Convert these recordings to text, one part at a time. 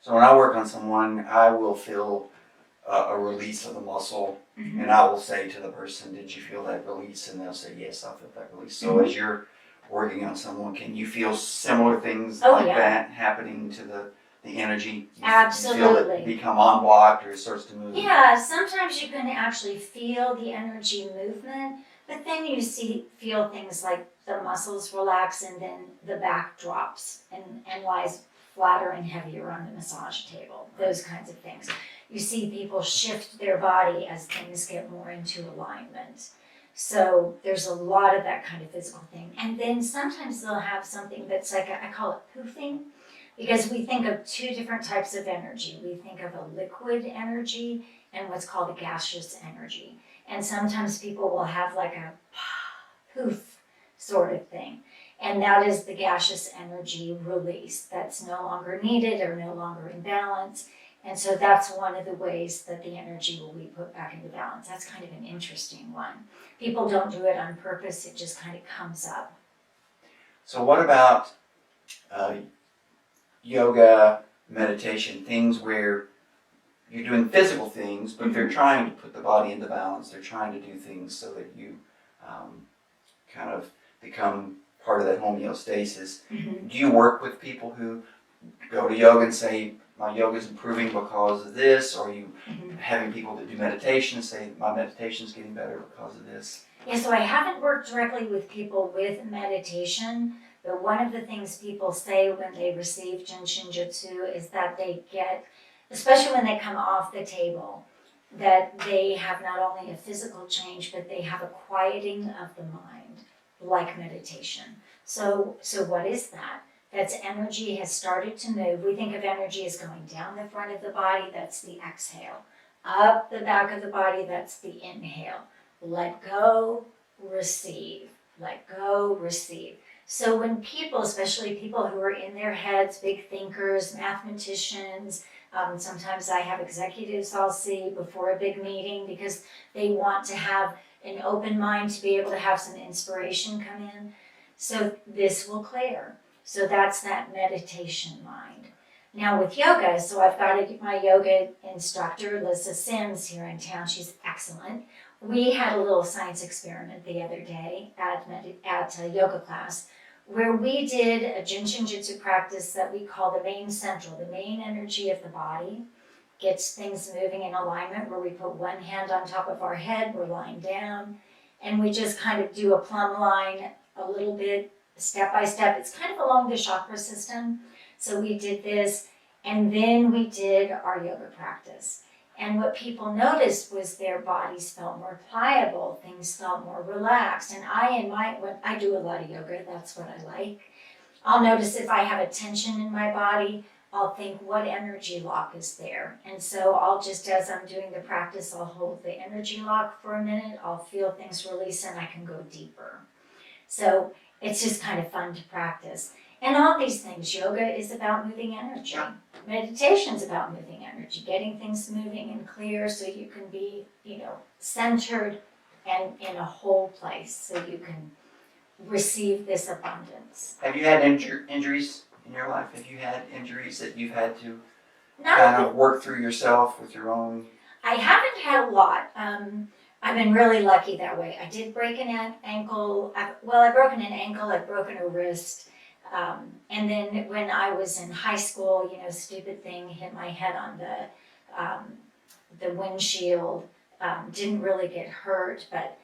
So when I work on someone, I will feel a release of the muscle, and I will say to the person, "Did you feel that release?" And they'll say, "Yes, I felt that release." So as you're working on someone, can you feel similar things that happening to the energy? Absolutely. You feel it become unblocked or it starts to move? Yeah, sometimes you can actually feel the energy movement, but then you feel things like the muscles relax and then the back drops and lies flatter and heavier on the massage table, those kinds of things. You see people shift their body as things get more into alignment. So there's a lot of that kind of physical thing. And then sometimes they'll have something that's like, I call it poofing, because we think of two different types of energy. We think of a liquid energy and what's called a gaseous energy. And sometimes people will have like a poof sort of thing. And that is the gaseous energy release that's no longer needed or no longer in balance. And so that's one of the ways that the energy will be put back into balance. That's kind of an interesting one. People don't do it on purpose, it just kind of comes up. So what about yoga, meditation, things where you're doing physical things, but they're trying to put the body into balance. They're trying to do things so that you kind of become part of that homeostasis. Do you work with people who go to yoga and say, my yoga is improving because of this? Or are you having people that do meditation say, my meditation is getting better because of this? Yeah, so I haven't worked directly with people with meditation, but one of the things people say when they receive Jin Shin Jyutsu is that they get, especially when they come off the table, that they have not only a physical change, but they have a quieting of the mind, like meditation. So what is that? That's energy has started to move. We think of energy as going down the front of the body, that's the exhale. Up the back of the body, that's the inhale. Let go, receive. Let go, receive. So when people, especially people who are in their heads, big thinkers, mathematicians, sometimes I have executives I'll see before a big meeting because they want to have an open mind to be able to have some inspiration come in. So this will clear. So that's that meditation mind. Now with yoga, so I've got my yoga instructor, Lisa Sims, here in town. She's excellent. We had a little science experiment the other day at a yoga class where we did a Jin Shin Jyutsu practice that we call the main central, the main energy of the body, gets things moving in alignment, where we put one hand on top of our head, we're lying down, and we just kind of do a plumb line a little bit, step by step. It's kind of along the chakra system. So we did this, and then we did our yoga practice. And what people noticed was their bodies felt more pliable, things felt more relaxed. And when I do a lot of yoga, that's what I like. I'll notice if I have a tension in my body, I'll think, what energy lock is there? And so I'll just, as I'm doing the practice, I'll hold the energy lock for a minute, I'll feel things release, and I can go deeper. So it's just kind of fun to practice. And all these things, yoga is about moving energy. Meditation's about moving energy, getting things moving and clear so you can be, centered and in a whole place so you can receive this abundance. Have you had injuries in your life? Have you had injuries that you've had to kind of work through yourself with your own? I haven't had a lot. I've been really lucky that way. I did break an ankle. I've broken an ankle, I've broken a wrist. And then when I was in high school, stupid thing, hit my head on the windshield. Didn't really get hurt, but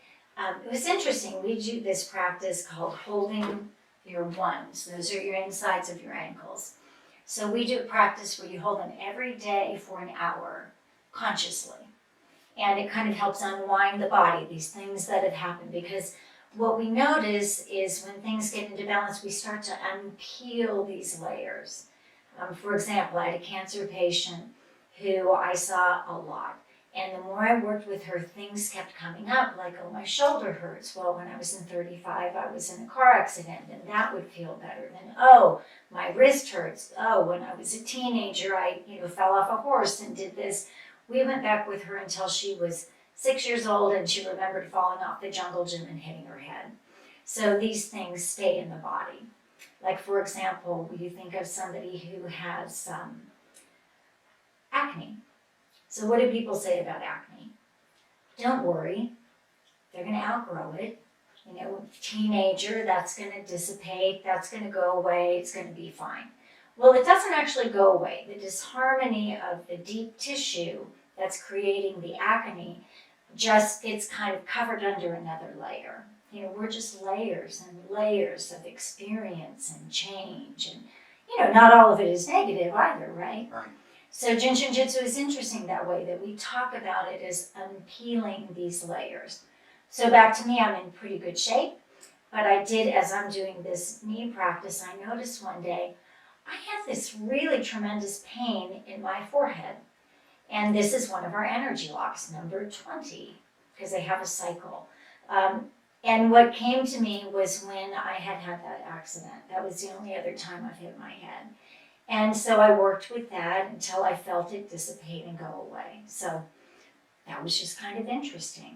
it was interesting. We do this practice called holding your ones. Those are your insides of your ankles. So we do a practice where you hold them every day for an hour, consciously. And it kind of helps unwind the body, these things that have happened, because what we notice is when things get into balance, we start to unpeel these layers. For example, I had a cancer patient who I saw a lot. And the more I worked with her, things kept coming up, like, oh, my shoulder hurts. Well, when I was in 35, I was in a car accident, and that would feel better. Then, oh, my wrist hurts. Oh, when I was a teenager, I fell off a horse and did this. We went back with her until she was 6 years old, and she remembered falling off the jungle gym and hitting her head. So these things stay in the body. Like, for example, you think of somebody who has acne. So what do people say about acne? Don't worry, they're going to outgrow it. You know, teenager, that's going to dissipate, that's going to go away, it's going to be fine. Well, it doesn't actually go away. The disharmony of the deep tissue that's creating the acne just gets kind of covered under another layer. You know, we're just layers and layers of experience and change. And, you know, not all of it is negative either, right? Right. So Jin Shin Jyutsu is interesting that way, that we talk about it as unpeeling these layers. So back to me, I'm in pretty good shape, but I did, as I'm doing this knee practice, I noticed one day, I had this really tremendous pain in my forehead. And this is one of our energy locks, number 20, because they have a cycle. And what came to me was when I had that accident. That was the only other time I've hit my head. And so I worked with that until I felt it dissipate and go away. So that was just kind of interesting.